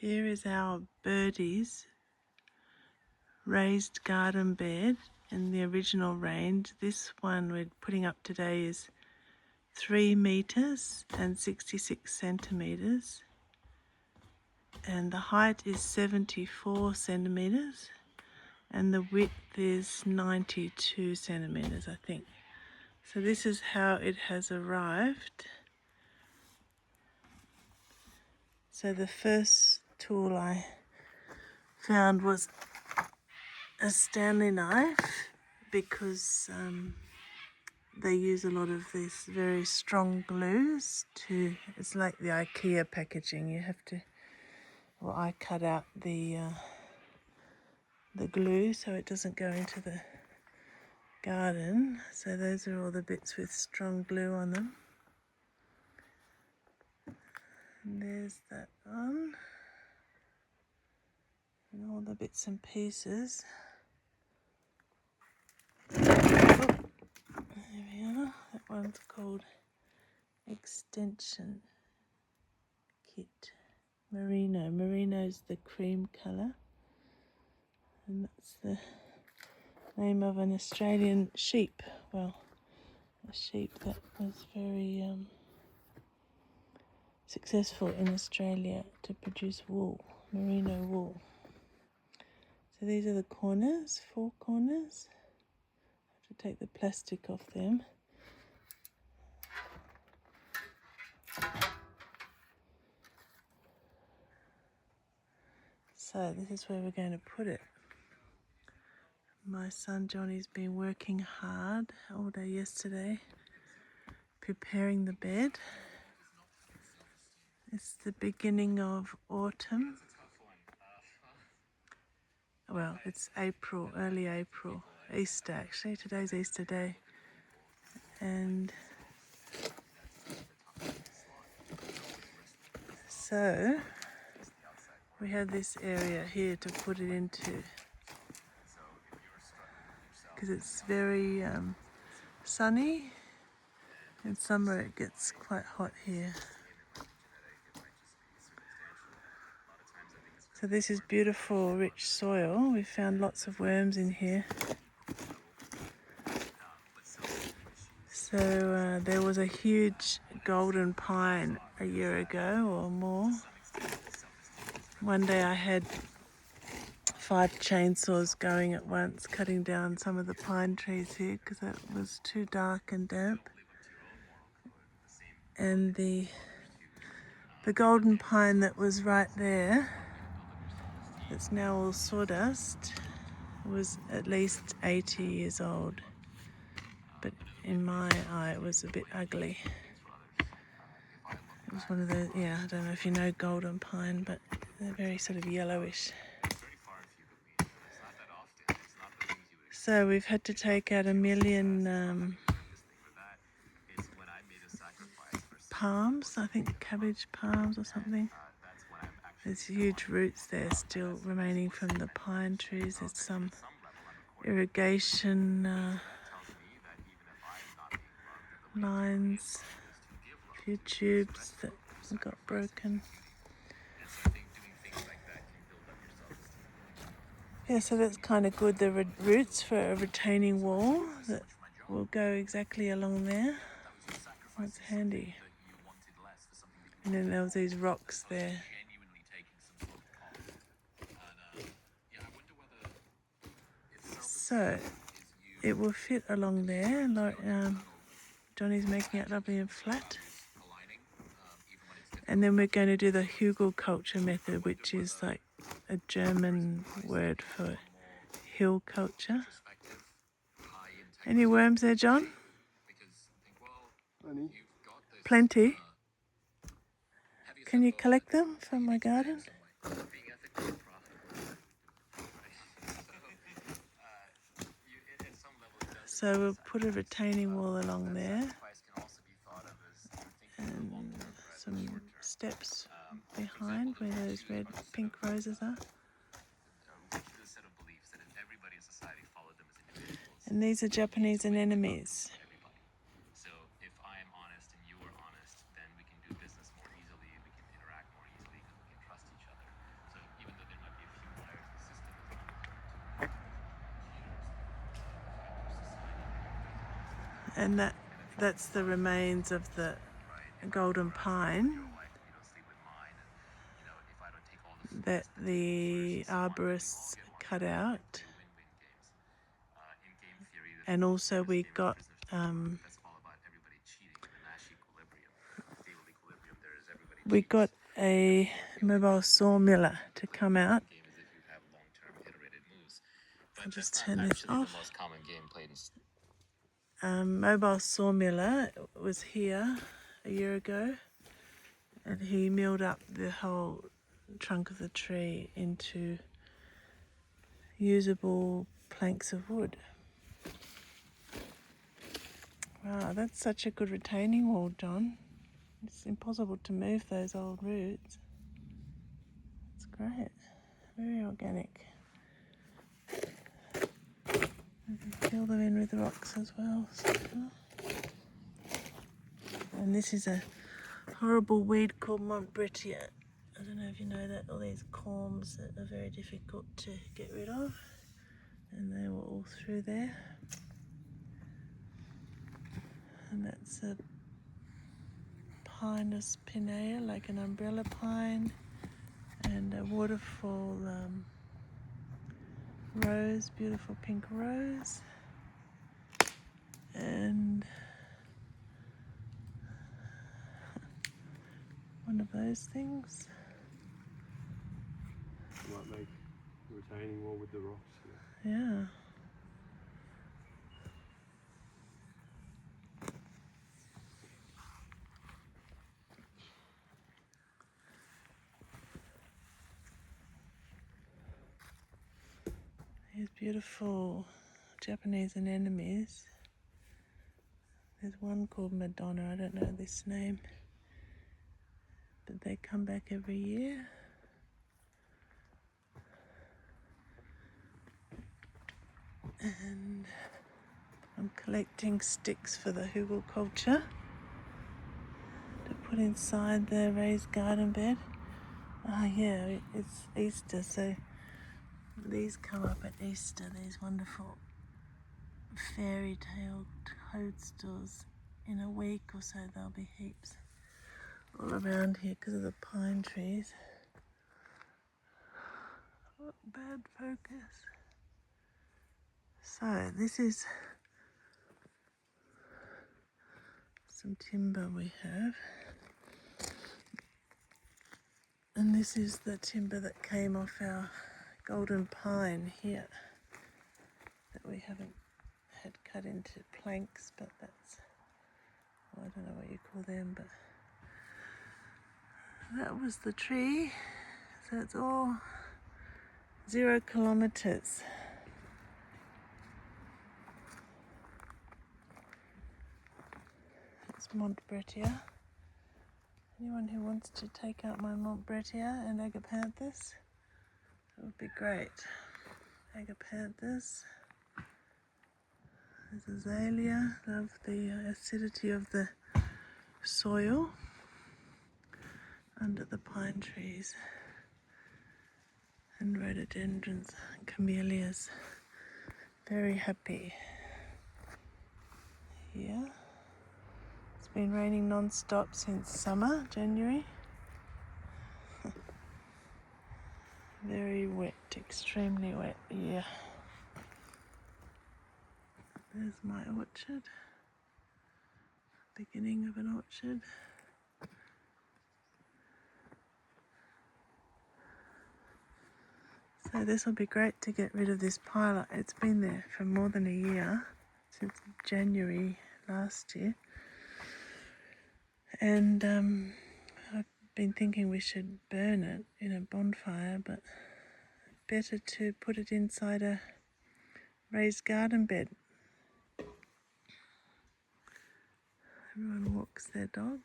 Here is our Birdies Raised Garden Bed in the original range. This one we're putting up today is 3 meters and 66 centimeters, and the height is 74 centimeters and the width is 92 centimeters, I think. So this is how it has arrived. So the first tool I found was a Stanley knife, because they use a lot of these very strong glues it's like the IKEA packaging. You have to, well, I cut out the glue so it doesn't go into the garden. So those are all the bits with strong glue on them. And there's that one. And all the bits and pieces. Oh, there we are. That one's called Extension Kit. Merino. Merino's the cream colour. And that's the name of an Australian sheep. Well, a sheep that was very successful in Australia to produce wool, merino wool. So these are the corners, 4 corners. I have to take the plastic off them. So this is where we're going to put it. My son Johnny's been working hard all day yesterday, preparing the bed. It's the beginning of autumn. Well, it's April, early April, Easter actually. Today's Easter Day. And so we have this area here to put it into, because it's very sunny. In summer it gets quite hot here. So this is beautiful, rich soil. We found lots of worms in here. So there was a huge golden pine a year ago or more. One day I had 5 chainsaws going at once, cutting down some of the pine trees here because it was too dark and damp. And the golden pine that was right there, it's now all sawdust, was at least 80 years old. But in my eye it was a bit ugly. It was one of the, I don't know if you know golden pine, but they're very sort of yellowish. So we've had to take out 1 million palms, I think cabbage palms or something. There's huge roots there still remaining from the pine trees. There's some irrigation lines, a few tubes that got broken. Yeah, so that's kind of good. The roots for a retaining wall that will go exactly along there. That's handy. And then there was these rocks there. So it will fit along there. Johnny's making it lovely and flat. And then we're going to do the hugelkultur method, which is like a German word for hill culture. Any worms there, John? Plenty. Can you collect them from my garden? So we'll put a retaining wall along there and some steps behind where those red pink roses are. And these are Japanese anemones. So if I am honest and you are honest, then we can do business more easily, we can interact more easily because we can trust each other. And that's the remains of the golden pine that the arborists cut out. And also we got a mobile sawmiller to come out. I'll just turn this off. Mobile sawmiller was here a year ago, and he milled up the whole trunk of the tree into usable planks of wood. Wow, that's such a good retaining wall, John. It's impossible to move those old roots. It's great. Very organic. You can fill them in with rocks as well. And this is a horrible weed called Montbrettia. I don't know if you know that, all these corms that are very difficult to get rid of. And they were all through there. And that's a Pinus pinea, like an umbrella pine, and a waterfall rose, beautiful pink rose, and one of those things. You might make a retaining wall with the rocks. Yeah. These beautiful Japanese anemones. There's one called Madonna, I don't know this name, but they come back every year. And I'm collecting sticks for the hugel culture to put inside the raised garden bed. Yeah, it's Easter, so these come up at Easter, these wonderful fairy-tale toadstools. In a week or so there'll be heaps all around here because of the pine trees. Oh, bad focus. So this is some timber we have. And this is the timber that came off our golden pine here that we haven't had cut into planks, but that's, well, I don't know what you call them, but that was the tree. So it's all 0 kilometers. It's Montbrettia. Anyone who wants to take out my Montbrettia and agapanthus, that would be great. Agapanthus. There's azalea. Love the acidity of the soil under the pine trees. And rhododendrons and camellias. Very happy here. It's been raining non-stop since summer, January. Very wet, extremely wet, yeah. There's my orchard. Beginning of an orchard. So this will be great to get rid of this pile. It's been there for more than a year, since January last year. And I've been thinking we should burn it in a bonfire, but better to put it inside a raised garden bed. Everyone walks their dogs.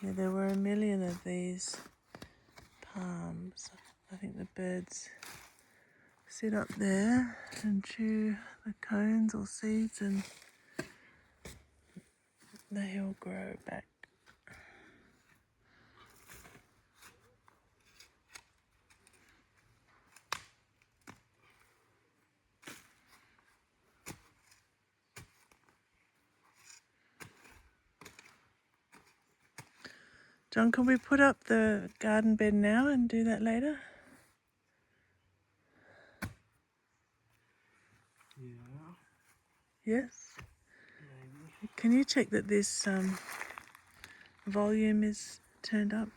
Yeah, there were a million of these palms. I think the birds sit up there and chew the cones or seeds, and they all grow back. John, can we put up the garden bed now and do that later? Yeah, Yes. maybe. Can you check that this volume is turned up?